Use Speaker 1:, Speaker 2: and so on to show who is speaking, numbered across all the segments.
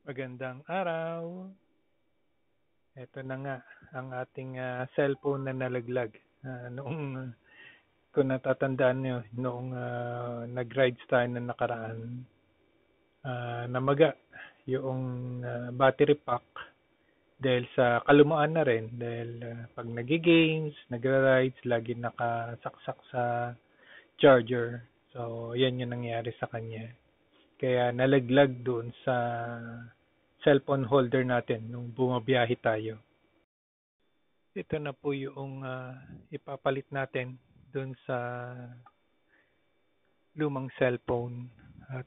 Speaker 1: Magandang araw. Ito na nga ang ating cellphone na nalaglag. Noong kung natatandaan nyo, noong nag-rides tayo na nakaraan, namaga yung battery pack dahil sa kalumaan na rin. Dahil pag nag-games, nagra-rides, lagi nakasaksak sa charger. So, yan yung nangyari sa kanya. Kaya nalaglag doon sa cellphone holder natin nung bumabiyahe tayo. Ito na po yung ipapalit natin doon sa lumang cellphone. At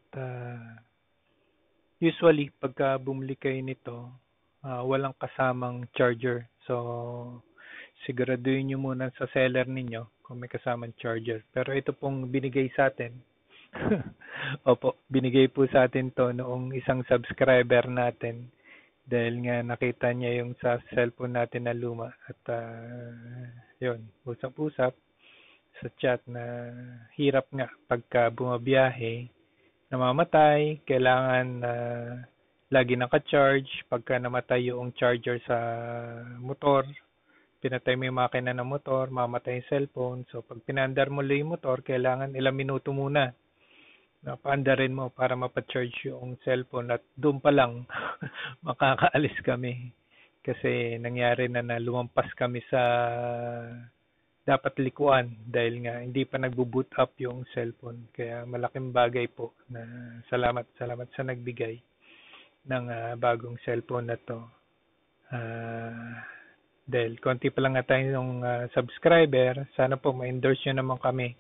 Speaker 1: usually, pagka bumili kayo nito, walang kasamang charger. So, siguraduhin nyo muna sa seller ninyo kung may kasamang charger. Pero ito pong binigay sa atin. Opo, binigay po sa atin to noong isang subscriber natin dahil nga nakita niya yung sa cellphone natin na luma at yun, usap-usap sa chat na hirap nga pagka bumabiyahe, namamatay, kailangan lagi naka-charge. Pagka namatay yung charger sa motor, pinatay mo yung makina ng motor, mamatay yung cellphone. So pag pinandar mo lang yung motor, kailangan ilang minuto muna napaandarin mo para mapacharge yung cellphone at doon pa lang makakaalis kami kasi nangyari na lumampas kami sa dapat likuan dahil nga hindi pa nagbo-boot up yung cellphone. Kaya malaking bagay po na salamat sa nagbigay ng bagong cellphone na to. Dahil konti pa lang nga tayo ng subscriber, sana po ma-endorse nyo naman kami.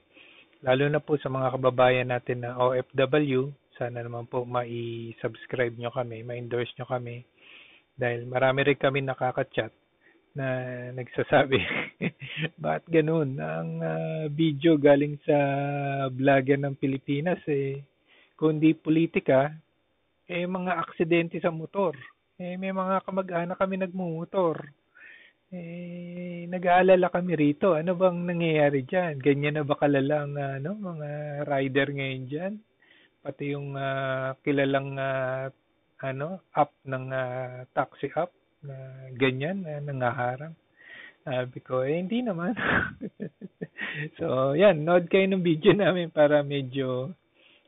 Speaker 1: Lalo na po sa mga kababayan natin na OFW, sana naman po ma-subscribe nyo kami, ma-endorse nyo kami. Dahil marami rin kami nakaka-chat na nagsasabi, bakit ganun? Ang video galing sa vlogger ng Pilipinas kundi politika, mga aksidente sa motor. May mga kamag-anak kami nagmumotor. Nag-aalala kami rito. Ano bang nangyayari dyan? Ganyan na ba kalala ang mga rider ngayon dyan? Pati yung kilalang app ng taxi app na ganyan na nangaharang. Sabi ko, hindi naman. So, yan. Nood kayo ng video namin para medyo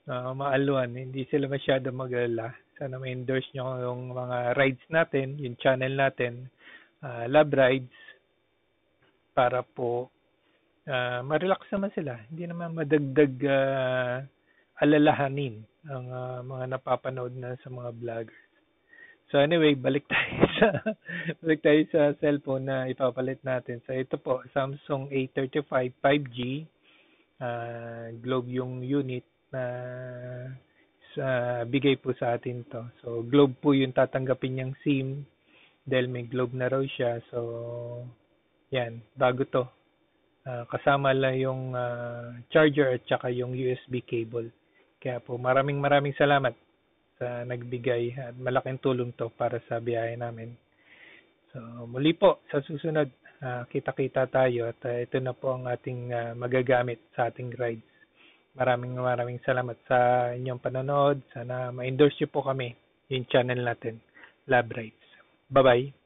Speaker 1: maaluan. Hindi sila masyado mag-alala. Sana ma-endorse nyo yung mga rides natin, yung channel natin. Love rides para po ma-relax naman sila. Hindi naman madagdag alalahanin ang mga napapanood na sa mga vloggers. So anyway, balik tayo sa cellphone na ipapalit natin. So ito po, Samsung A35 5G. Globe yung unit na bigay po sa atin to. So Globe po yung tatanggapin niyang SIM dahil may Globe na raw siya. So yan, bago to. Kasama lang yung charger at saka yung USB cable. Kaya po maraming salamat sa nagbigay at malaking tulong to para sa biyahe namin. So muli po sa susunod, kita-kita tayo at ito na po ang ating magagamit sa ating rides. Maraming salamat sa inyong panonood. Sana ma-endorse niyo po kami yung channel natin, Lab Rides. Bye-bye.